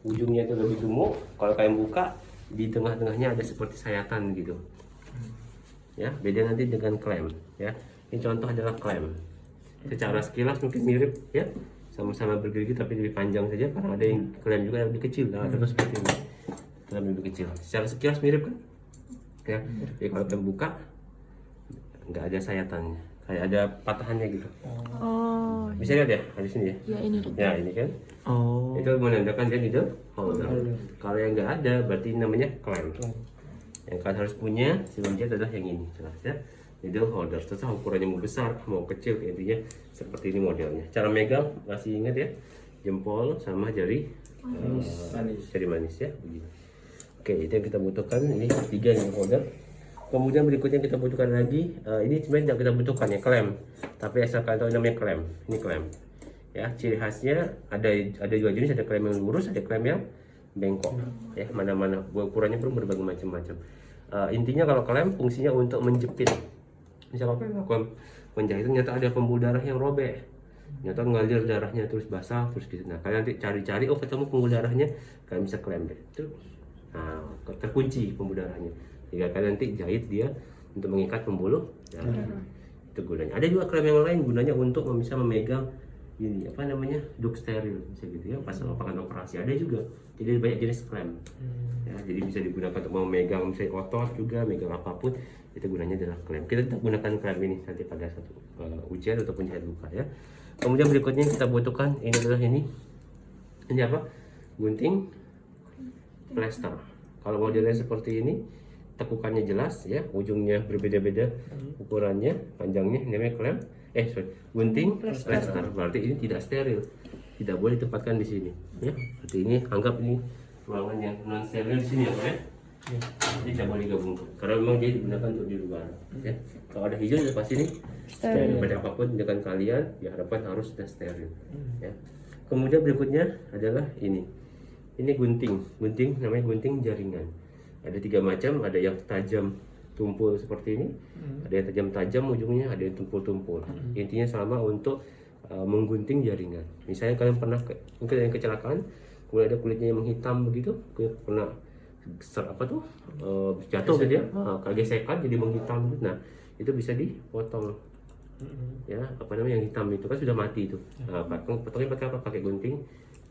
ujungnya itu lebih gemuk. Kalau kalian buka di tengah-tengahnya ada seperti sayatan gitu. Ya, beda nanti dengan klem ya. Ini contoh adalah klem. Secara sekilas mungkin mirip ya, sama-sama bergerigi tapi lebih panjang saja karena ada yang klem juga yang lebih kecil. Nah, terus seperti ini. Klem lebih kecil. Secara sekilas mirip kan? Ya. Jadi kalau kalian buka nggak ada sayatannya, kayak ada patahannya gitu. Oh. Bisa lihat ya di sini ya. Ya ini. Ya ini kan. Oh. Itu menandakan dia needle holder. Kalau yang nggak ada berarti namanya klem. Yang kalian harus punya sebelum jahit adalah yang ini, jelas ya. Needle holder. Terserah ukurannya mau besar mau kecil, intinya seperti ini modelnya. Cara megang masih ingat ya, jempol sama jari jari manis ya, begini. Oke, itu yang kita butuhkan. Ini 3 needle holder. Kemudian berikutnya kita butuhkan lagi, ini sebenarnya tidak kita butuhkan ya, klem. Tapi asal kalian tahu namanya klem. Ini klem. Ya, ciri khasnya ada 2 jenis, ada klem yang lurus, ada klem yang bengkok. Ya, mana-mana ukurannya pun berbagai macam-macam. Intinya kalau klem fungsinya untuk menjepit. Misalnya kalian melakukan penjahit ternyata ada pembuluh darah yang robek. Ternyata ngalir darahnya terus basah terus gitu. Nah, kalian nanti cari-cari, oh ketemu pembuluh darahnya, kalian bisa klem deh. Terus nah, terkunci pembuluh darahnya. Jika kalian nanti jahit dia untuk mengikat pembuluh darah. Itu gunanya. Ada juga klem yang lain gunanya untuk bisa memegang ini apa namanya, duk steril bisa gitu ya, pas melakukan operasi. Ada juga. Jadi banyak jenis klem. Ya, jadi bisa digunakan untuk memegang misalnya otot juga, megang apapun. Itu gunanya adalah klem. Kita tidak gunakan klem ini nanti pada satu ujian ataupun jahit luka ya. Kemudian berikutnya kita butuhkan ini adalah ini. Ini apa? Gunting plester. Kalau modelnya seperti ini, tekukannya jelas ya, ujungnya berbeda-beda ukurannya, panjangnya, namanya klem. Gunting plester. Berarti ini tidak steril, tidak boleh ditempatkan di sini. Ya, berarti ini anggap ini ruangan yang non steril di sini ya, Pak ya. Jadi tidak boleh digabungkan, karena memang dia digunakan untuk di luar. Ya, kalau ada hijau di pasti ini steril. Pada apapun dengan kalian diharapkan harus sudah steril. Ya. Kemudian berikutnya adalah ini. Ini gunting namanya gunting jaringan. Ada 3 macam, ada yang tajam tumpul seperti ini, ada yang tajam ujungnya, ada yang tumpul-tumpul. Intinya sama untuk menggunting jaringan. Misalnya kalian pernah mungkin ada yang kecelakaan, kemudian ada kulitnya yang menghitam begitu, pernah jatuh gitu ya, gesekan jadi menghitam. Nah, itu bisa dipotong. Ya, apa namanya yang hitam itu kan sudah mati itu. Nah, potongnya pakai apa? Pakai gunting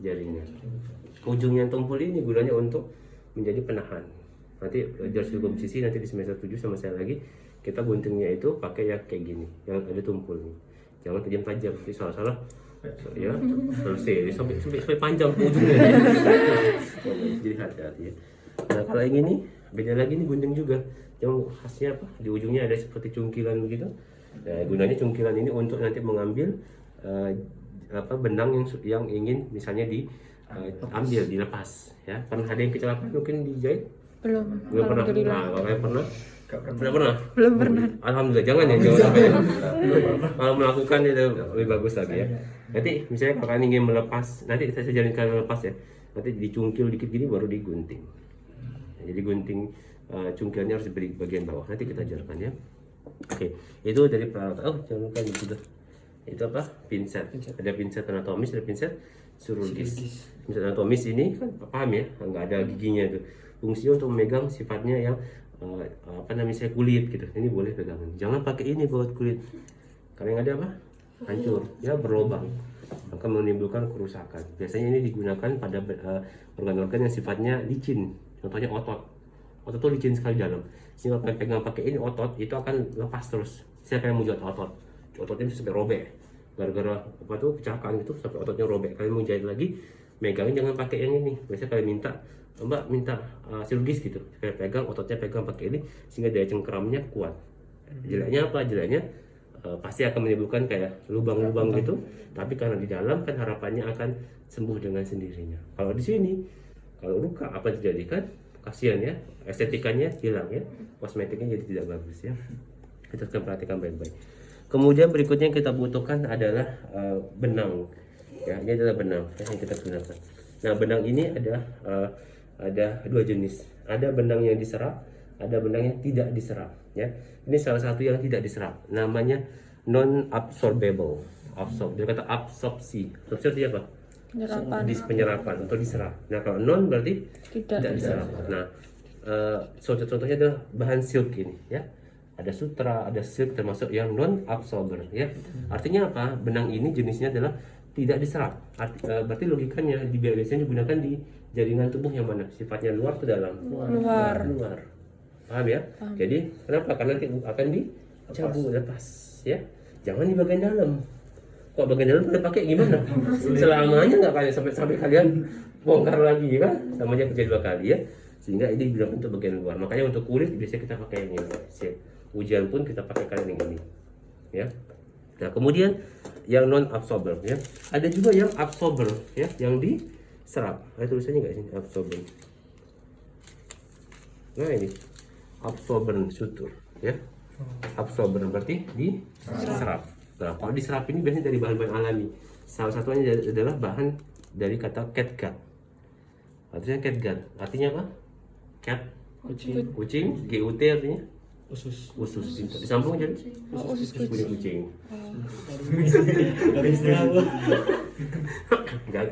jaringan. Ujung yang tumpul ini gunanya untuk menjadi penahan. Nanti belajar sisi nanti di semester 7 sama saya lagi, kita guntingnya itu pakai ya kayak gini, yang ada tumpulnya. Jangan tajam-tajam, jadi salah-salah ya selesai sampai panjang ujungnya. Jadi hati-hati ya. Nah, kalau yang ini beda lagi, nih gunting juga. Yang khasnya apa? Di ujungnya ada seperti cungkilan begitu. Nah, gunanya cungkilan ini untuk nanti mengambil benang yang ingin misalnya diambil, dilepas ya. Pernah ada yang kecelakaan mungkin dijahit? Belum pernah. Nah, kalau kalian pernah? Belum pernah. Alhamdulillah, jangan sampai. Kalau melakukan itu lebih bagus lagi ya. Nanti misalnya kalau kalian ingin melepas, nanti saya ajarin kalian melepas ya. Nanti dicungkil dikit gini baru digunting. Jadi gunting cungkilnya harus di bagian bawah. Nanti kita ajarkan ya. Oke, itu dari peralatan. Oh, jangan lupa juga. Itu apa? Pinset. Ada pinset anatomis, ada pinset chirurgis. Pinset anatomis ini kan paham ya, nggak ada giginya itu. Fungsinya untuk memegang sifatnya yang misalnya kulit gitu. Ini boleh pegangan. Jangan pakai ini buat kulit. Karena yang ada apa? Hancur, ya berlubang. Maka menimbulkan kerusakan. Biasanya ini digunakan pada organ-organ yang sifatnya licin. Contohnya otot. Otot itu licin sekali dalam. Sehingga kalau pegang pakai ini otot itu akan lepas terus. Siapa yang mau jahit otot? Ototnya bisa sampai robek. Gara-gara kecelakaan gitu sampai ototnya robek. Kalian mau jahit lagi, megangin jangan pakai yang ini. Biasanya kalian Mbak minta chirurgis gitu. Kayak pegang ototnya, pegang pakai ini sehingga daya cengkeramnya kuat. Jeleknya apa? Jeleknya pasti akan menimbulkan kayak lubang-lubang gitu. Tapi karena di dalam kan harapannya akan sembuh dengan sendirinya. Kalau di sini, kalau luka apa yang terjadi kan? Kasihan ya, estetikanya hilang ya, kosmetiknya jadi tidak bagus ya. Kita akan perhatikan baik-baik. Kemudian berikutnya yang kita butuhkan adalah benang. Ya, ini adalah benang yang kita gunakan. Nah, benang ini ada 2 jenis. Ada benang yang diserap, ada benang yang tidak diserap. Ya, ini salah satu yang tidak diserap. Namanya non absorbable. Dia kata absorpsi. Absorpsi artinya apa? penyerapan atau diserap. Nah kalau non berarti tidak diserap. Nah contoh-contohnya adalah bahan silk ini ya. Ada sutra, ada silk termasuk yang non absorber ya. Artinya apa? Benang ini jenisnya adalah tidak diserap. Berarti logikanya biasanya digunakan di jaringan tubuh yang mana? Sifatnya luar atau dalam? Luar. Paham ya? Jadi kenapa? Karena nanti akan dicabut lepas ya. Jangan di bagian dalam. Kok bagian dalam udah pakai gimana? Selamanya nggak kalian sampai kalian bongkar lagi kan? Samanya kerja 2 kali ya. Sehingga ini digunakan untuk bagian luar. Makanya untuk kulit biasanya kita pakai yang ini. Ujian pun kita pakai kalian yang ini. Ya. Nah, kemudian yang non absorber ya. Ada juga yang absorber ya, yang diserap. Ada tulisannya nggak sini absorber? Nah, ini absorber sutur ya. Absorber berarti diserap. Nah, kalau diserap ini biasanya dari bahan-bahan alami. Salah satunya adalah bahan dari kata catgut. Artinya catgut. Artinya apa? Cat kucing, GUT artinya usus. Disambung jadi usus kucing. Enggak.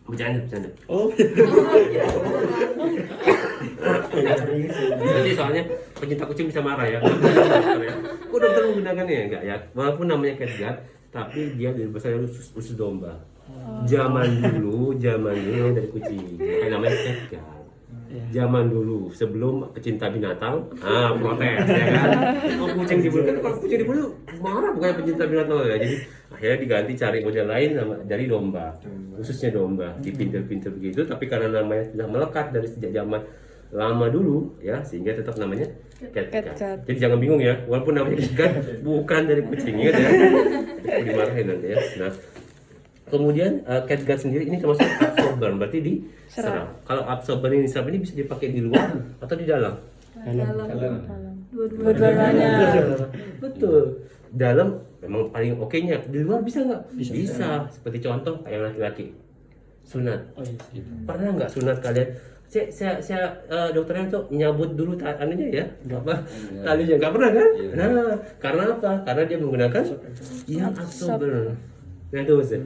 Bercanda. Oh. Jadi soalnya pencinta kucing bisa marah ya. Kok dokter menggunakannya enggak ya? Walaupun namanya catgut, tapi dia berasal dari usus domba. Zaman dulu dari kucing. Kayak namanya catgut. Zaman dulu sebelum pecinta binatang, protes ya kan. Oh, kucing dibulu kan, kalau kucing dibulu marah bukan pecinta binatang ya. Jadi akhirnya diganti cari model lain dari domba, khususnya domba, dipinter-pinter begitu. Tapi karena namanya sudah melekat dari sejak zaman lama dulu ya, sehingga tetap namanya catgut. Jadi jangan bingung ya, walaupun namanya catgut bukan dari kucing ya. Itu dimarahin nanti ya. Nah, kemudian catgut sendiri ini termasuk absorber, berarti diserap. Kalau absorber ini diserap ini bisa dipakai di luar atau di dalam? Dua-duanya. Betul. Dalam memang paling oke-nya. Di luar bisa nggak? Bisa. Seperti contoh kayak laki-laki sunat. Pernah nggak sunat kalian? Saya dokternya tuh nyabut dulu anunya ya, talinya nggak pernah kan? Nah, karena apa? Karena dia menggunakan yang absorber. Nah itu sih.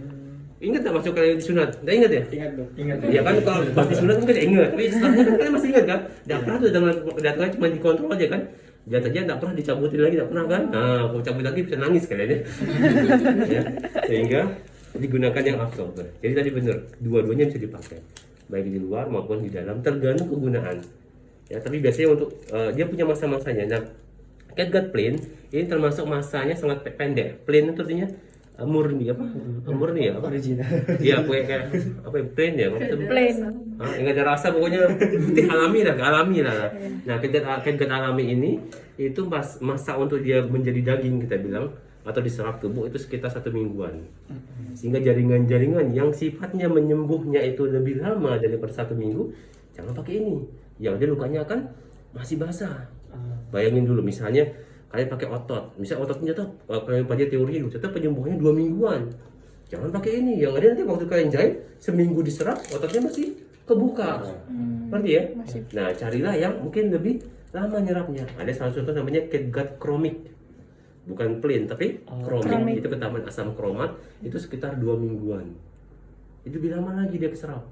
Ingat tak masuk kalian disunat? Nggak ingat ya? Ingat. Ya kan kalau pas disunat kan tidak ingat. Tapi setelahnya kan kalian masih ingat kan? Tidak pernah tuh datangnya cuma dikontrol aja kan? Jatuhnya tidak pernah dicabutin lagi, tidak pernah kan? Nah, kalau cabut lagi bisa nangis kalian ya. Ya. Sehingga digunakan yang absorber. Jadi tadi benar, dua-duanya bisa dipakai, baik di luar maupun di dalam, tergantung kegunaan. Ya, tapi biasanya untuk dia punya masa-masanya. Nah, catgut plain ini termasuk masanya sangat pendek. Plain itu artinya murni apa? Murni ya apa? Original. Iya, kayak apa ya? Plain ya, plain. Enggak ada rasa pokoknya putih alami lah. Nah, catgut alami ini itu masa untuk dia menjadi daging kita bilang atau diserap tubuh itu sekitar 1 mingguan. Sehingga jaringan-jaringan yang sifatnya menyembuhnya itu lebih lama daripada 1 minggu, jangan pakai ini. Yang dia lukanya akan masih basah. Bayangin dulu misalnya kalian pakai otot, misalnya ototnya tuh kalian pelajari teori dulu, tetap penyembuhannya 2 mingguan. Jangan pakai ini, yang ada nanti waktu kalian jahit seminggu diserap ototnya masih kebuka. Ngerti ya? Nah, carilah yang mungkin lebih lama nyerapnya. Ada salah satu namanya catgut chronic. Bukan plain tapi chronic. Itu ketahanan asam kromat itu sekitar 2 mingguan. Itu lebih lama lagi dia keserap.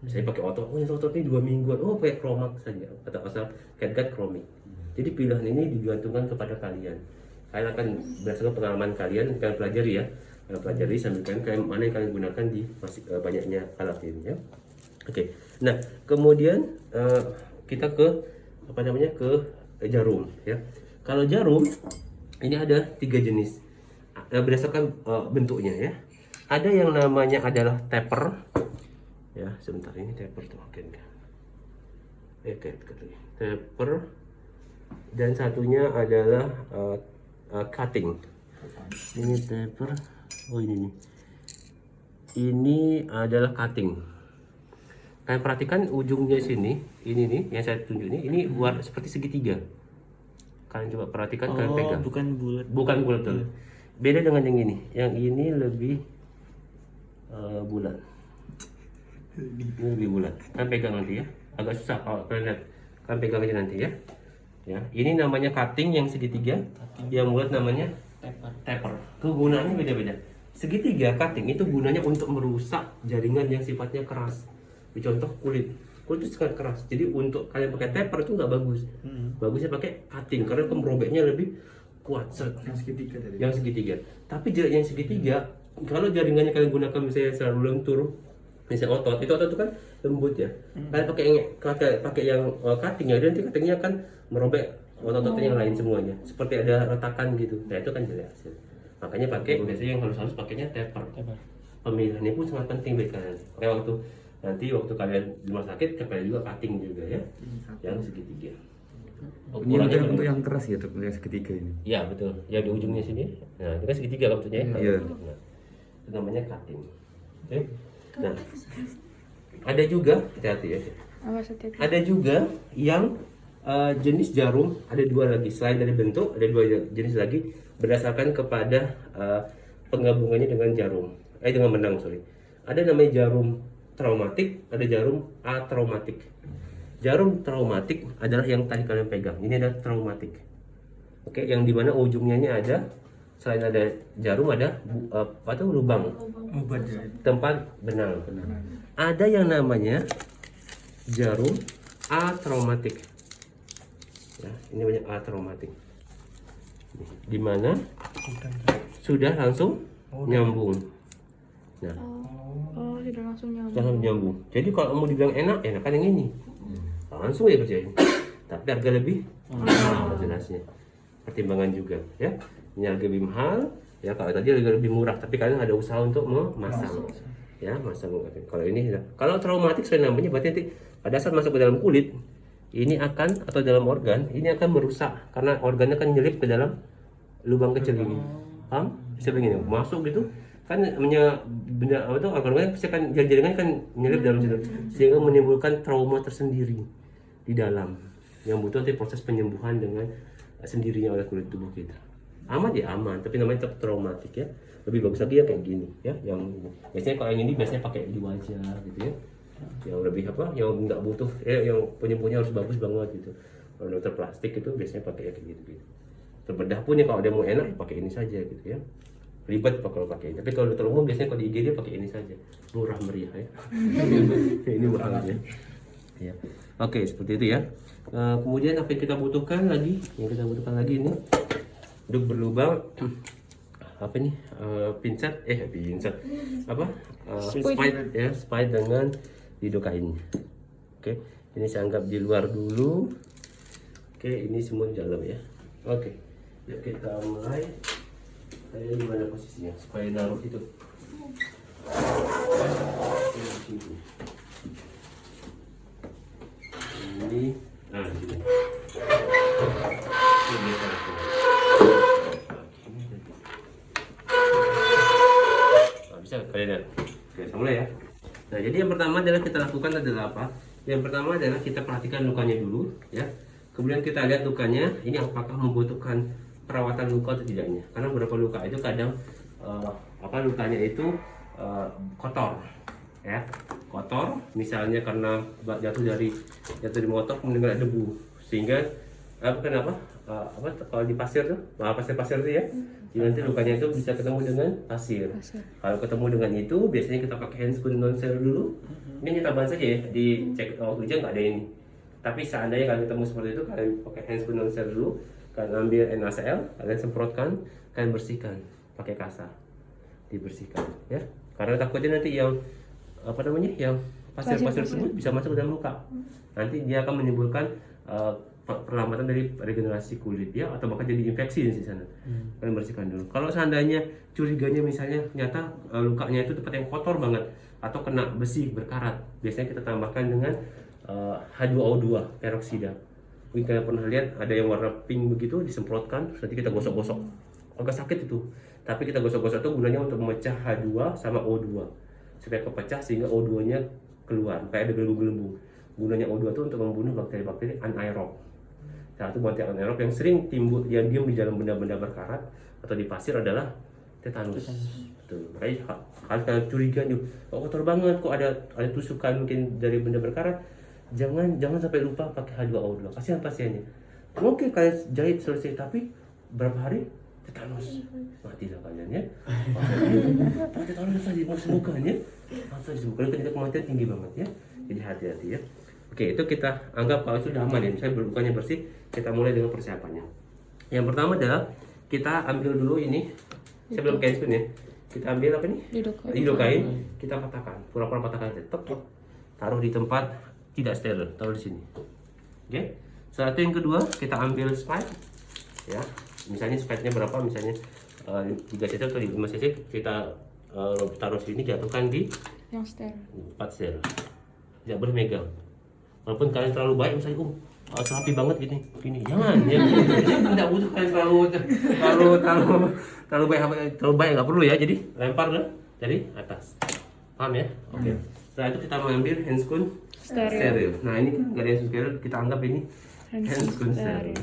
Saya pakai otot, otot ini 2 mingguan. Oh, pakai kromat saja atau asal catgut chronic. Jadi pilihan ini digantungkan kepada kalian. Kalian akan berdasarkan pengalaman kalian pelajari ya. Kalian pelajari sambil kalian mana yang kalian gunakan di banyaknya alat ini ya. Oke. Nah, kemudian kita ke jarum ya. Kalau jarum ini ada 3 jenis. Berdasarkan bentuknya ya. Ada yang namanya adalah taper. Ya, sebentar ini taper tuh oke. Taper. Dan satunya adalah cutting. Ini taper. Oh ini nih. Ini adalah cutting. Kalian perhatikan ujungnya sini. Ini nih yang saya tunjuk ini warna seperti segitiga. Kalian coba perhatikan, kalian pegang. Bukan bulat tuh. Beda dengan yang ini. Yang ini lebih bulat. Ini lebih bulat. Kalian pegang nanti ya. Agak susah kalau kalian lihat. Kalian pegang aja nanti ya. Ya, ini namanya cutting yang segitiga, yang bulat namanya taper. Kegunaannya beda-beda. segitiga cutting itu gunanya untuk merusak jaringan yang sifatnya keras. Contoh kulit itu sangat keras, jadi untuk kalian pakai taper itu nggak bagus. Bagusnya pakai cutting karena merobeknya lebih kuat. Yang segitiga tadi. Yang segitiga. Tapi yang segitiga, kalau jaringannya kalian gunakan misalnya selalu lentur, misalnya otot itu kan lembut ya. Kalian pakai yang cutting ya, nanti cuttingnya akan merobek otot-otot yang lain semuanya, seperti ada retakan gitu. Nah itu kan jelek hasil. Makanya pakai biasanya yang halus-halus pakainya taper. Pemilihannya pun sangat penting buat kalian. Oke, waktu kalian di rumah sakit kalian juga cutting juga ya, yang segitiga. Ini untuk yang keras ya, dok, yang segitiga ini. Ya betul, yang di ujungnya sini. Nah itu kan segitiga kan maksudnya. Iya. Nah, itu namanya cutting. Oke. Nah ada juga hati-hati ya. Ada juga yang jenis jarum, ada dua lagi selain dari bentuk, ada dua jenis lagi berdasarkan kepada penggabungannya dengan jarum, dengan benang sorry. Ada namanya jarum traumatik, ada jarum atraumatik. Jarum traumatik adalah yang tadi kalian pegang. Ini adalah traumatik. Oke, yang dimana ujungnya ini ada selain ada jarum ada lubang, tempat benang. Ada yang namanya jarum atraumatik. Ya, ini namanya atraumatik. Dimana sudah langsung nyambung. Nah, sudah langsung nyambung. langsung nyambung. Jadi kalau mau dibilang enakan yang ini. Langsung ya kerjain. Tapi harga lebih mahal jelasnya. Pertimbangan juga ya. Ini harga lebih mahal. Ya kalau tadi lebih murah, tapi kalian ada usaha untuk memasang. Ya, masang. Kalau ini kalau traumatik saya namanya berarti nanti pada saat masuk ke dalam kulit ini akan atau dalam organ ini akan merusak karena organnya akan nyelip ke dalam lubang kecil ini. Paham? Bisa begini masuk gitu kan benda itu organ pasti kan jaringan kan nyelip dalam situ sehingga menimbulkan trauma tersendiri di dalam yang butuh nanti proses penyembuhan dengan sendirinya oleh kulit tubuh kita. Aman ya aman, tapi namanya tetap traumatik ya. Lebih bagus lagi ya kayak gini ya, yang biasanya kalau yang ini biasanya pakai di wajah gitu ya. Yang lebih yang nggak butuh yang penyembuhnya harus bagus banget gitu. Kalau dokter plastik itu biasanya pakai kayak gitu. Terbedah pun ya kalau dia mau enak pakai ini saja gitu ya. Ribet kalau pakai ini. Tapi kalau dokter umum biasanya kalau di IG dia pakai ini saja. Murah meriah ya. Ini mahal ya. Ya. Oke, seperti itu ya. Kemudian apa yang kita butuhkan lagi? Yang kita butuhkan lagi ini untuk berlubang apa nih? Pinset apa? Spide ya, spide dengan lido kain. Oke, ini saya anggap di luar dulu. Oke, ini semua di dalam ya. Oke, yuk kita mulai. Saya di mana posisinya supaya naruh itu. Ini, nah di sini. Bisa kalian lihat. Oke, saya mulai ya. Nah, jadi yang pertama adalah kita lakukan adalah apa? Yang pertama adalah kita perhatikan lukanya dulu, ya. Kemudian kita lihat lukanya, ini apakah membutuhkan perawatan luka atau tidaknya. Karena beberapa luka itu kadang lukanya itu kotor, ya. Kotor, misalnya karena jatuh dari motor kemudian kena debu, sehingga kenapa? Kalau di pasir tuh, pasir itu ya. Jadi nanti lukanya itu bisa ketemu dengan pasir. Kalau ketemu dengan itu, biasanya kita pakai handscoon non-sterile dulu. Ini kita bahas saja ya, dicek ujian nggak ada ini. Tapi seandainya kalian ketemu seperti itu, kalian pakai handscoon non-sterile dulu. Kalian ambil NaCl, kalian semprotkan, kalian bersihkan pakai kasar, dibersihkan ya. Karena takutnya nanti yang yang pasir-pasir tersebut bisa masuk ke dalam luka. Nanti dia akan menimbulkan perlambatan dari regenerasi kulit ya, atau bahkan jadi infeksi di sana. Kalian bersihkan dulu. Kalau seandainya curiganya misalnya ternyata lukanya itu tempat yang kotor banget atau kena besi berkarat, biasanya kita tambahkan dengan H2O2 peroksida. Mungkin kalian pernah lihat ada yang warna pink begitu, disemprotkan terus nanti kita gosok-gosok. Agak sakit itu. Tapi kita gosok-gosok itu gunanya untuk memecah H2 sama O2 supaya kepecah sehingga O2-nya keluar kayak ada gelembung-gelembung. Gunanya O2 itu untuk membunuh bakteri-bakteri anaerob. Satu bakteri anaerob yang sering timbul yang diam di dalam benda-benda berkarat atau di pasir adalah tetanus. Betul. Makanya kalau kalian curiga nih, kok kotor banget, kok ada tusukan mungkin dari benda berkarat, jangan sampai lupa pakai H2O2. Kasihan pasiennya. Mungkin kalian jahit selesai, tapi berapa hari tetanus, matilah kalian ya. Tetanus saja mau sembuhkan ya, masa disembuhkan ketika kematian tinggi banget ya. Jadi hati-hati ya. Oke, itu kita anggap kalau sudah aman ya. Misalnya lukanya bersih, kita mulai dengan persiapannya. Yang pertama adalah kita ambil dulu ini, saya belum pakai spoon ya. Kita ambil apa nih? Dilukain, kita patahkan, pura-pura patahkan aja, tek, taruh di tempat tidak steril, taruh di sini. Oke. Setelah itu yang kedua, kita ambil spike, ya. Misalnya spike-nya berapa? Misalnya 3 cc atau 5 cc, kita taruh sini, jatuhkan di yang steril. 4 steril. Tidak boleh megang. Walaupun kalian terlalu baik, misalnya serapi banget gini, jangan ya. Tidak butuh kalian terlalu baik nggak perlu ya. Jadi lempar dari atas, paham ya? Oke. Setelah itu kita mengambil handscoon steril. Nah ini kan nggak ada handscoon steril, kita anggap ini handscoon steril.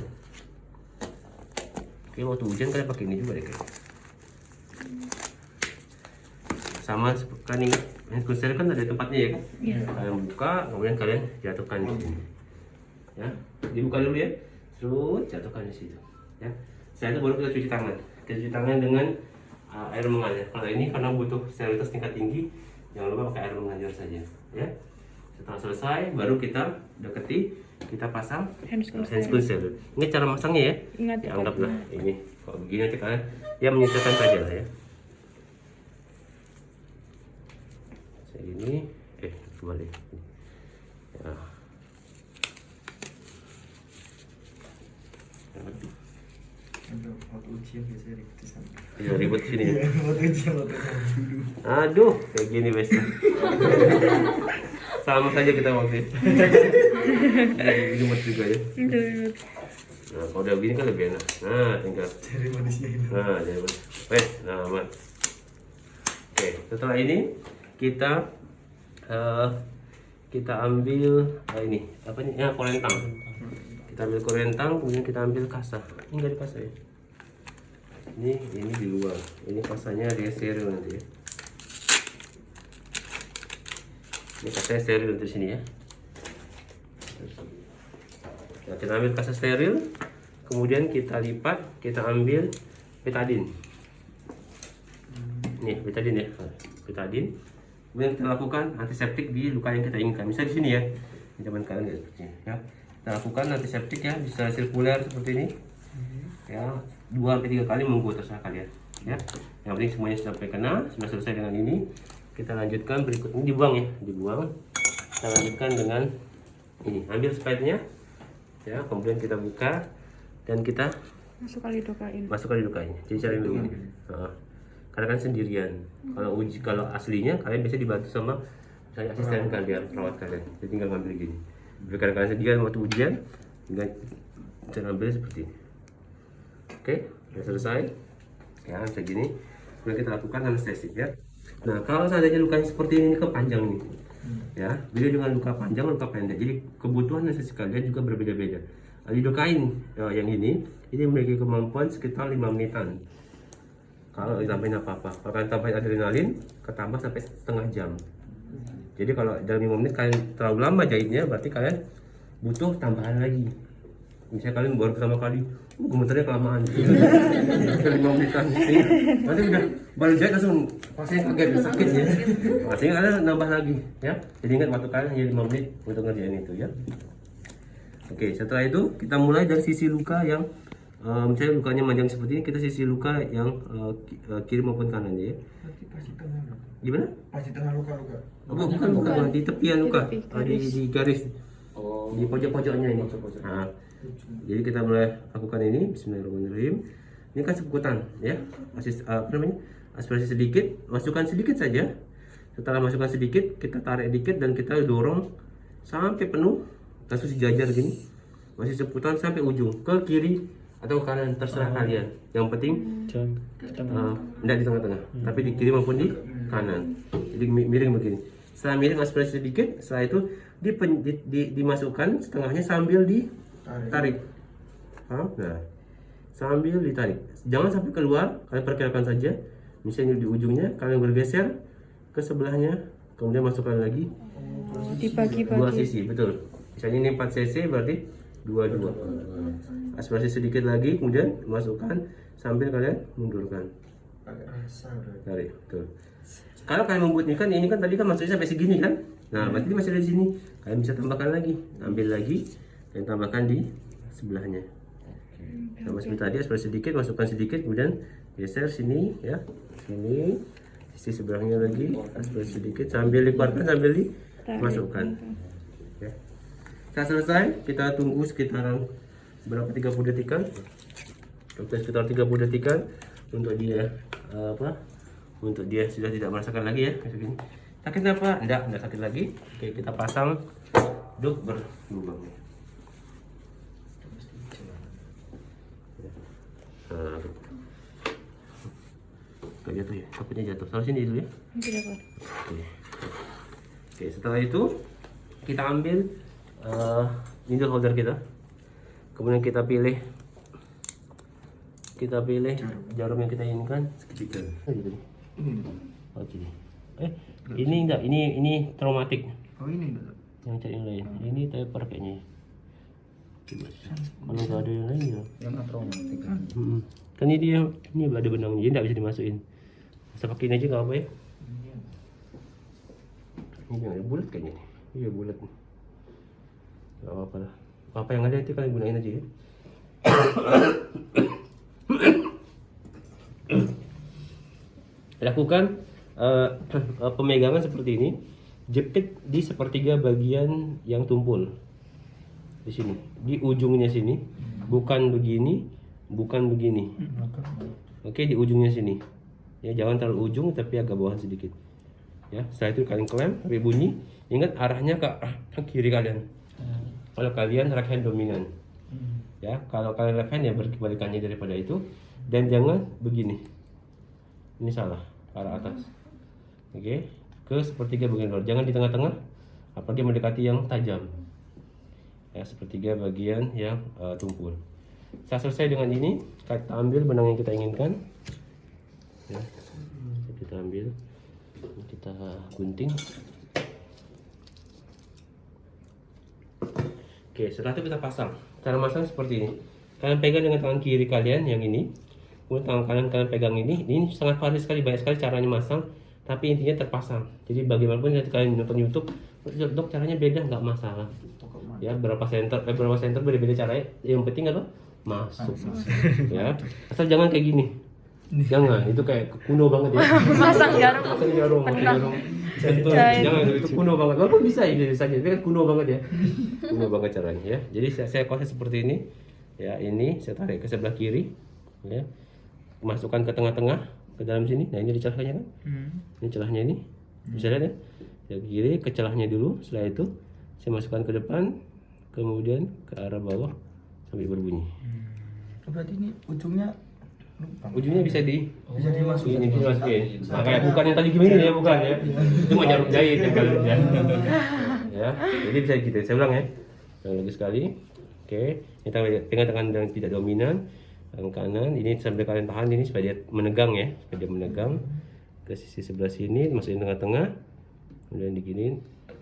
Oke, waktu hujan kalian pakai ini juga deh kayak. Sama kan ingat handscoon steril kan ada tempatnya ya kan? Kalian buka, kemudian kalian jatuhkan di sini. Ya, dibuka dulu ya, terus jatuhkan di situ. Ya, setelah itu baru kita cuci tangan. Kita cuci tangan dengan air mengalir. Kalau ini karena butuh sterilitas tingkat tinggi, jangan lupa pakai air mengalir saja. Ya, setelah selesai, baru kita deketi, kita pasang handscoon steril. Ini cara masangnya ya. Ingat ya, anggaplah ini. Kalau begini nanti kalian ya menyesuaikan saja lah ya. Saya ini, kembali. Ya. Waktu ujian biasanya ribet di sana. Iya, ribet sini. Waktu ujian dulu. Aduh, kayak gini biasa. Sama saja kita waktu itu. Ribet juga ya. Nah, kalau udah begini kan lebih enak. Nah, tinggal. Cari manusia ini. Nah, jadi wes, nah aman. Oke, setelah ini kita ambil ini apa nih? Ya, kolentang. Kita ambil kolentang, kemudian kita ambil kasa. Ini nggak di kasa ya? Ini di luar. Ini kasanya dia steril nanti ya. Ini kasanya steril di sini ya. Nah, kita ambil kasa steril, kemudian kita lipat, kita ambil betadine. Nih betadine ya, betadine. Kemudian kita lakukan antiseptik di luka yang kita inginkan. Misalnya di sini ya, di zaman kalian nggak seperti ini ya. Kita lakukan antiseptik ya, bisa sirkuler seperti ini. Ya, 2-3 kali monggo terserah kalian. Ya, yang penting semuanya sampai kena. Sudah selesai dengan ini, kita lanjutkan berikut ini dibuang ya, dibuang. Kita lanjutkan dengan ini, ambil spade-nya. Ya, kemudian kita buka dan kita masukkan lidokain. Jadi cara begini. Karena kan sendirian. Kalau aslinya kalian biasa dibantu sama misalnya asisten kalian, perawat kalian. Jadi tinggal ngambil gini. Tapi karena kalian sendirian waktu ujian, tinggal cara ambil seperti ini. Oke, sudah selesai. Ya, segini. Kemudian kita lakukan anestesi ya. Nah, kalau seandainya lukanya seperti ini kan panjang nih. Ya, beda dengan luka panjang, luka pendek. Jadi kebutuhan anestesi kalian juga berbeda-beda. Lidokain yang ini memiliki kemampuan sekitar 5 menitan. Kalau ditambahin apa-apa, kalau kalian tambahin adrenalin, ketambah sampai setengah jam. Jadi kalau dalam 5 menit kalian terlalu lama jahitnya, berarti kalian butuh tambahan lagi. Misalnya kalian baru pertama kali, gemeternya kelamaan. 5 menitan. Nanti udah baru jahit langsung pasien kaget sakit ya. Artinya kalian nambah lagi ya. Jadi ingat waktu kalian hanya 5 menit untuk ngerjain itu ya. Oke, setelah itu kita mulai dari sisi luka yang misalnya lukanya panjang seperti ini, kita sisi luka yang kiri maupun kanan ya. Pas di tengah. Gimana? Pas di tengah luka. Bukan di tepian luka, di garis. Di pojok-pojoknya ini. Nah, jadi kita mulai lakukan ini. Bismillahirrahmanirrahim. Ini kan sekutan ya. Aspirasi sedikit, masukkan sedikit saja. Setelah masukkan sedikit, kita tarik dikit dan kita dorong sampai penuh. Langsung sejajar gini, masih seputan sampai ujung ke kiri atau kanan terserah kalian. Yang penting tidak di tengah-tengah, tapi di kiri maupun di kanan. Jadi miring begini. Setelah miring aspirasi sedikit, setelah itu dimasukkan setengahnya sambil ditarik. Nah, sambil ditarik. Jangan sampai keluar. Kalian perkirakan saja. Misalnya di ujungnya kalian bergeser ke sebelahnya, kemudian masukkan lagi. Dibagi-bagi. 2 sisi, betul. Misalnya ini 4 cc berarti 22. Aspirasi sedikit lagi, kemudian masukkan sambil kalian mundurkan. Pakai rasa berarti. Tarik, betul. Kalau kalian membunyikan ini kan tadi kan maksudnya sampai segini kan? Nah, berarti ini masih ada di sini. Kalian bisa tambahkan lagi, ambil lagi dan tambahkan di sebelahnya. Sama seperti tadi, seperti sedikit, masukkan sedikit, kemudian geser sini ya, sini, sisi sebelahnya lagi, seperti sedikit, sambil dikeluarkan, sambil dimasukkan. Ya. Setelah selesai, kita tunggu sekitaran berapa 30 detikan. Sekitar 30 detikan untuk dia untuk dia sudah tidak merasakan lagi ya kayak gini. Sakit apa? Enggak sakit lagi. Oke, kita pasang duk berlubang. Nah, gak jatuh ya, takutnya jatuh. Taruh sini dulu ya. Tidak apa. Oke, setelah itu kita ambil needle holder kita. Kemudian kita pilih jarum yang kita inginkan seketika. Oke. Ini enggak, ini traumatik. Oh ini enggak. Yang cari yang lain. Ini taper kayaknya. Kalau nggak ada yang lain ya. Yang traumatik. Kan ini dia, ini ada benangnya, jadi nggak bisa dimasukin. Bisa pakai ini aja nggak apa ya? Ini yang bulat kayaknya. Iya bulat. Nggak apa-apa lah. Apa yang ada nanti kalian gunain aja ya. Lakukan pemegangan seperti ini. Jepit di sepertiga bagian yang tumpul. Di sini, di ujungnya sini, bukan begini, bukan begini. Oke, di ujungnya sini. Ya, jangan terlalu ujung tapi agak bawahan sedikit. Ya, setelah itu kalian klem sampai bunyi. Ingat arahnya ke kiri kalian. Kalau kalian right hand dominan. Ya, kalau kalian left hand ya berkebalikannya daripada itu. Dan jangan begini. Ini salah, ke arah atas. Oke, ke sepertiga bagian luar. Jangan di tengah-tengah, apalagi mendekati yang tajam. Ya, sepertiga bagian yang tumpul. Setelah selesai dengan ini, kita ambil benang yang kita inginkan. Ya, kita ambil, kita gunting. Oke, setelah itu kita pasang. Cara masang seperti ini. Kalian pegang dengan tangan kiri kalian yang ini. Kemudian tangan kanan kalian pegang ini. Ini sangat variasi sekali, banyak sekali caranya masang. Tapi intinya terpasang. Jadi bagaimanapun nanti kalian nonton YouTube, dok caranya beda, nggak masalah. Ya, berapa center beda-beda caranya. Yang penting apa? Masuk. Ya, asal jangan kayak gini. Jangan, itu kayak kuno banget ya. Pasang jarum. Pasang jarum. Sentuh. Jangan, itu kuno banget. Walaupun bisa saja, tapi kan kuno banget ya. Kuno banget caranya ya. Jadi saya proses seperti ini. Ya, ini saya tarik ke sebelah kiri. Ya. Masukkan ke tengah-tengah, ke dalam sini. Nah, ini celahnya kan? Ini celahnya ini. Bisa lihat ya? Dari kiri ke celahnya dulu. Setelah itu saya masukkan ke depan, kemudian ke arah bawah sampai berbunyi. Berarti ini ujungnya Ujungnya bisa dimasukin. Ini dimasukin. Nah, kayak bukan yang tadi gini ya, bukan ya. Itu mau jarum jahit yang kalian ya. Ya, jadi bisa gitu. Saya ulang ya. Yang lagi sekali. Oke, kita pegang tangan yang tidak dominan, tangan kanan. Ini sambil kalian tahan ini supaya dia menegang ya, supaya dia menegang. Ke sisi sebelah sini, masukin tengah-tengah. Kemudian diginiin.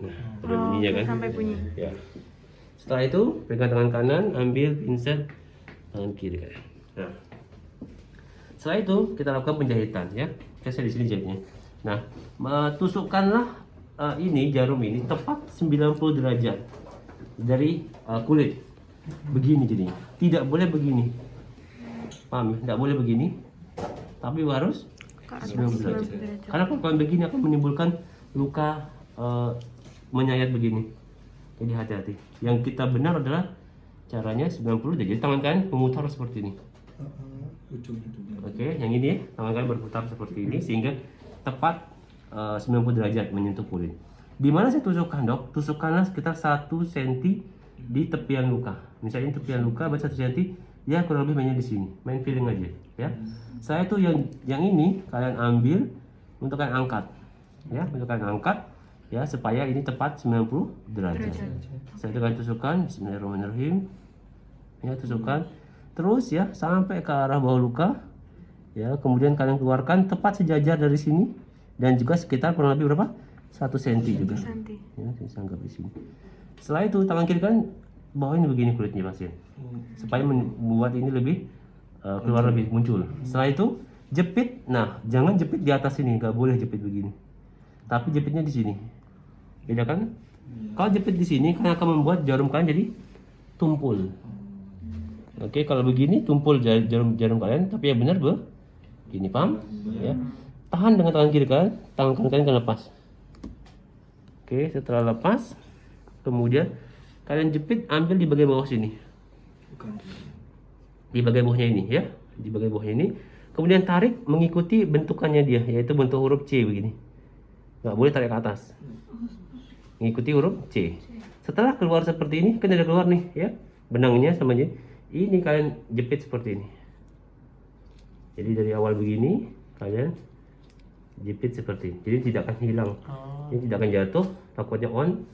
Nah, ada bunyinya kan? Sampai bunyi. Ya. Setelah itu pegang tangan kanan, ambil pinset tangan kiri. Nah, setelah itu kita lakukan penjahitan ya. Saya di sini jahitnya. Nah, tusukkanlah ini jarum ini tepat 90 derajat dari kulit. Begini jadinya. Tidak boleh begini. Paham? Tidak boleh begini. Tapi harus 90 derajat. Karena kalau begini akan menimbulkan luka menyayat begini. Jadi hati-hati. Yang kita benar adalah caranya 90 derajat. Jadi tangan kalian memutar seperti ini. Oke, yang ini tangan kalian berputar seperti ini sehingga tepat 90 derajat menyentuh kulit. Di mana saya tusukkan, dok? Tusukkanlah sekitar 1 cm di tepian luka. Misalnya tepian luka berarti 1 cm, ya kurang lebih mainnya di sini. Main feeling aja, ya. Saya tuh yang ini kalian ambil untuk kalian angkat. Ya, untuk kalian angkat ya supaya ini tepat 90 derajat. Saya akan tusukkan, bismillahirrahmanirrahim. Ya, tusukkan. Terus ya sampai ke arah bawah luka. Ya, kemudian kalian keluarkan tepat sejajar dari sini dan juga sekitar kurang lebih berapa? 1 cm juga. Ya, saya anggap di sini. Setelah itu tangan kiri kan bawain begini kulitnya pasien. Supaya membuat ini lebih keluar lebih muncul. Setelah itu jepit. Nah, jangan jepit di atas sini, nggak boleh jepit begini. Tapi jepitnya di sini. Beda kan? Kalau jepit di sini kan akan membuat jarum kalian jadi tumpul. Oke, kalau begini tumpul jarum kalian, tapi yang benar begini, paham? Ya. Tahan dengan tangan kiri kalian, tangan kanan kalian akan lepas. Oke, setelah lepas, kemudian kalian jepit, ambil di bagian bawah sini. Di bagian bawahnya ini ya, di bagian bawahnya ini. Kemudian tarik mengikuti bentukannya dia, yaitu bentuk huruf C begini. Nggak boleh tarik ke atas. Mengikuti huruf C. Setelah keluar seperti ini, kan ada keluar nih ya, benangnya sama aja. Ini kalian jepit seperti ini. Jadi dari awal begini, kalian jepit seperti ini. Jadi tidak akan hilang. Ini tidak akan jatuh, takutnya on.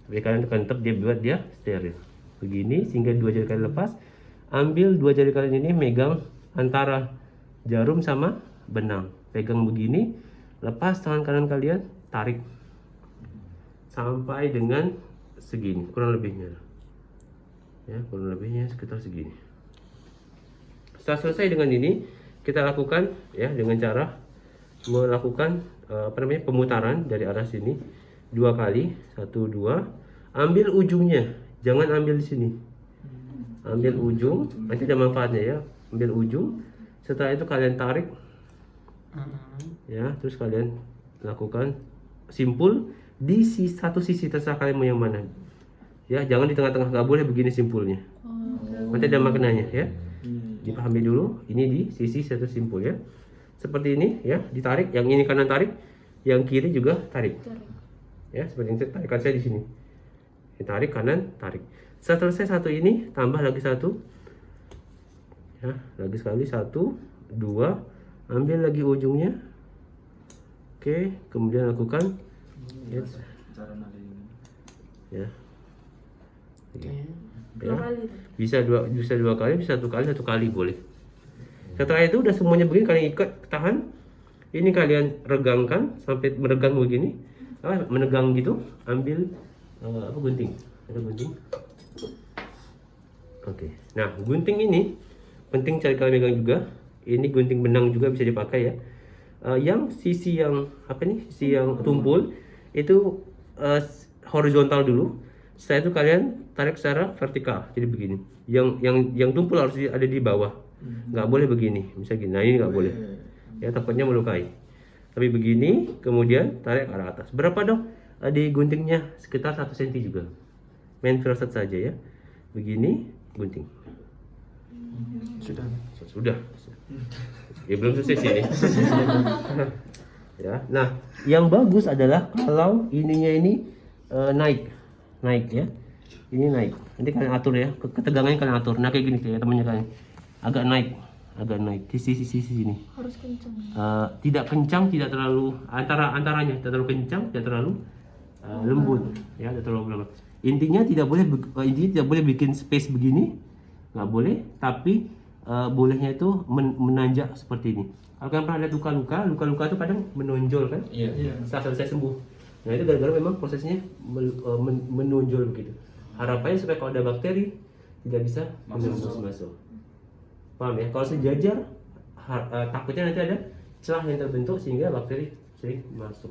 Tapi kalian tekan tetap dia buat dia steril. Begini sehingga dua jari kalian lepas. Ambil dua jari kalian ini megang antara jarum sama benang. Pegang begini, lepas tangan kanan kalian, tarik sampai dengan segini, kurang lebihnya. Ya, kurang lebihnya sekitar segini. Setelah selesai dengan ini, kita lakukan ya dengan cara melakukan pemutaran dari arah sini 2 kali, 1 2. Ambil ujungnya, jangan ambil di sini. Ambil ujung, nanti ada manfaatnya ya. Ambil ujung, setelah itu kalian tarik. Ya, terus kalian lakukan simpul di satu sisi, terserah kalian mau yang mana. Ya, jangan di tengah-tengah, nggak boleh begini simpulnya. Nanti ada maknanya ya. Dipahami dulu, ini di sisi satu simpul ya. Seperti ini ya, ditarik, yang ini kanan tarik, yang kiri juga tarik. Ya, seperti ini, tarikan saya di sini. Tarik kanan, tarik. Setelah selesai satu ini, tambah lagi satu. Ya, lagi sekali 1 2. Ambil lagi ujungnya. Oke, kemudian lakukan ya. Ya. Ya. Bisa dua kali, bisa 1 kali, 1 kali boleh. Setelah itu udah semuanya begini, kalian ikat, tahan. Ini kalian regangkan sampai meregang begini. Menegang gitu, ambil gunting. Ada gunting. Oke. Nah, gunting ini penting cari kalian megang juga. Ini gunting benang juga bisa dipakai ya. Yang sisi yang sisi yang tumpul itu horizontal dulu. Setelah itu kalian tarik secara vertikal, jadi begini. Yang tumpul harus ada di bawah, nggak boleh begini, misalnya gini. Nah ini nggak boleh, ya takutnya melukai. Tapi begini, kemudian tarik ke arah atas. Berapa dong? Di guntingnya sekitar 1 cm juga. Main firasat saja ya. Begini, gunting. Sudah. Ya belum selesai sini. Ya. Nah, yang bagus adalah kalau ininya ini naik ya. Ini naik. Nanti kalian atur ya. Ketegangannya kalian atur. Nah kayak gini kayak temannya kalian. Agak naik di sisi sini. Harus kencang. Tidak kencang, tidak terlalu antaranya, tidak terlalu kencang, tidak terlalu lembut, ya, tidak terlalu lembut. Intinya tidak boleh bikin space begini, nggak boleh. Tapi bolehnya itu menanjak seperti ini. Kalau kalian pernah lihat luka-luka itu kadang menonjol kan? Iya. Setelah selesai sembuh. Nah itu gara-gara memang prosesnya menonjol begitu. Harapannya supaya kalau ada bakteri tidak bisa masuk. Paham ya? Kalau sejajar, takutnya nanti ada celah yang terbentuk sehingga bakteri sering masuk.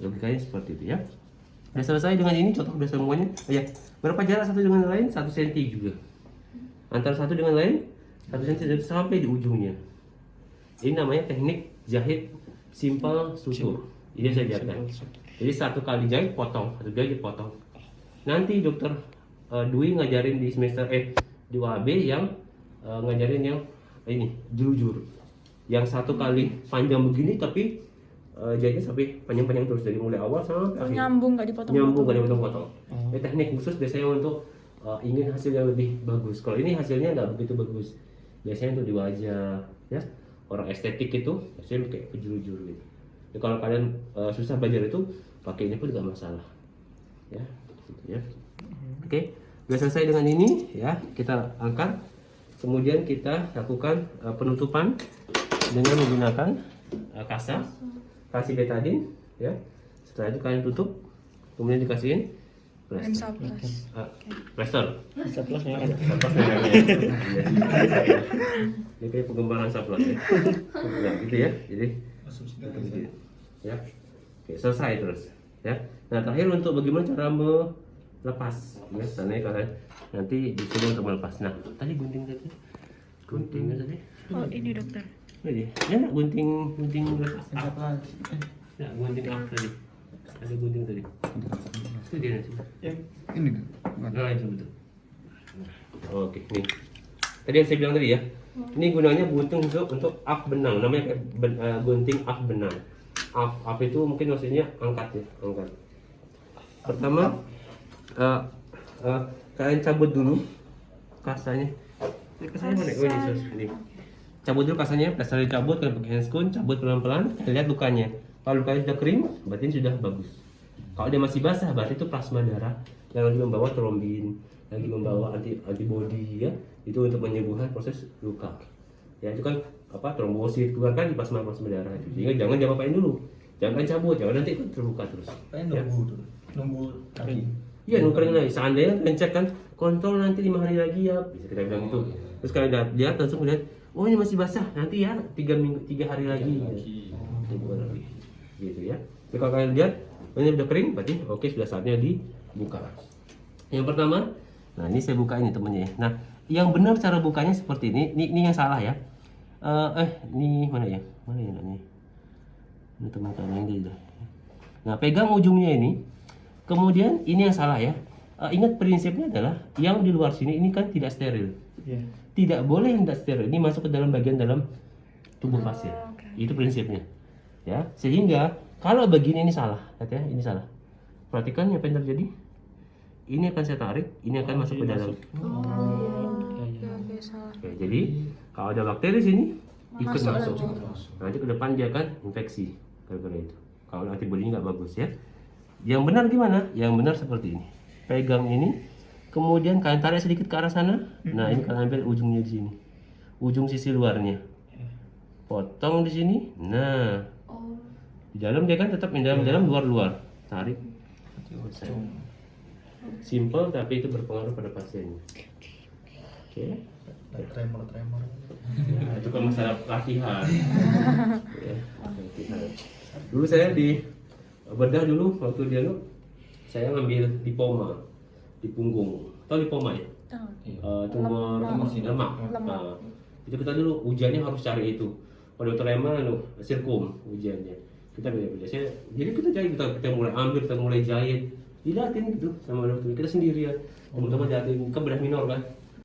Logikanya seperti itu ya. Udah selesai dengan ini, contoh udah semuanya. Ya, berapa jarak satu dengan lain? 1 cm juga. Antara satu dengan lain 1 cm sampai di ujungnya. Ini namanya teknik jahit simple sutur. Ini saya ajarkan. Jadi 1 kali jahit potong, 1 jahit potong. Nanti dokter Dwi ngajarin di semester di UAB yang ngajarin yang ini jujur. Yang 1 kali panjang begini tapi jahitnya sampai panjang-panjang terus dari mulai awal sampai akhir. Nyambung nggak dipotong. Ini teknik khusus biasanya untuk ingin hasil yang lebih bagus. Kalau ini hasilnya nggak begitu bagus. Biasanya untuk di wajah, ya. Orang estetik itu biasanya kayak penjuru-juru gitu. Ya, kalau kalian susah belajar itu pakai ini pun tidak masalah. Ya, gitu ya. Oke, sudah selesai dengan ini ya. Kita angkat. Kemudian kita lakukan penutupan dengan menggunakan kasih betadine ya. Setelah itu kalian tutup, kemudian dikasihin Plaster. Saplas merah. Saplas merahnya. Ini kayak pengembangan saplas ya. Nah, gitu ya. Jadi ya. Oke, selesai terus ya. Nah, terakhir untuk bagaimana cara melepas ya. Karena kalian nanti disuruh untuk melepas. Nah, tadi guntingnya tadi. Oh, ini dokter. Ini ya, gunting lepas. Apa? Ya, gunting up tadi. Ada gunting tadi. Itu dia nanti. Ini tuh. Bukan. Nah, itu betul. Oke, nih. Tadi yang saya bilang tadi ya. Ini gunanya gunting untuk up benang. Namanya kayak gunting up benang. Up itu mungkin maksudnya angkat ya, angkat. Pertama, kalian cabut dulu kasanya. Ini kasanya mana? Oh, ini sus. Ini. Cabut dulu kasanya, plaster dicabut, kalian pakai handscoon, cabut pelan-pelan, lihat lukanya. Kalau lukanya sudah kering, berarti ini sudah bagus. Kalau dia masih basah, berarti itu plasma darah yang lagi membawa trombin, lagi membawa antibody ya. Itu untuk menyembuhkan proses luka. Ya itu kan apa trombosit keluarkan di plasma darah itu. Sehingga jangan diapa-apain dulu. Jangan cabut, jangan nanti itu terluka terus. Nunggu lagi. Iya, nunggu kering lagi. Seandainya kalian cek kan kontrol nanti 5 hari lagi ya, bisa kita bilang gitu. Terus kalian lihat langsung lihat, oh ini masih basah, nanti ya 3 hari lagi. Itu bukan lagi. Gitu ya. Jadi kalau kalian lihat ini udah kering, berarti oke sudah saatnya dibuka. Yang pertama, nah ini saya buka ini temennya. Nah, yang benar cara bukanya seperti ini. Ini yang salah ya. Ini mana ya? Mana ya ini? Ini teman-teman ini dah. Nah, pegang ujungnya ini. Kemudian ini yang salah ya. Ingat prinsipnya adalah yang di luar sini ini kan tidak steril. Tidak boleh yang tidak steril. Ini masuk ke dalam bagian dalam tubuh pasien. Itu prinsipnya. Ya, sehingga kalau begini ini salah, lihat ya, ini salah. Perhatikan apa yang terjadi. Ini akan saya tarik, ini akan masuk ke dalam. Oke, jadi kalau ada bakteri sini ikut masuk. Nanti ke depan dia akan infeksi gara-gara itu. Kalau antibodinya nggak bagus ya. Yang benar gimana? Yang benar seperti ini. Pegang ini, kemudian kalian tarik sedikit ke arah sana. Nah, ini kalian ambil ujungnya di sini. Ujung sisi luarnya. Potong di sini. Nah, di dalam dia kan tetap di dalam luar. Tarik. Simple tapi itu berpengaruh pada pasiennya. Oke. Tremor. Ya, itu kan masalah latihan. Ya, latihan. Dulu saya di bedah dulu waktu dia saya ngambil lipoma di punggung. Tahu lipoma ya? Tumor lemak. Nah, itu kita dulu ujiannya harus cari itu. Kalau dokter Emma sirkum ujiannya. Kita beda-beda. Jadi kita jahit, kita mulai ambil, kita mulai jahit. Dilatin gitu sama dokter. Kita sendirian. Teman-teman jahitin, kan bedah minor kan.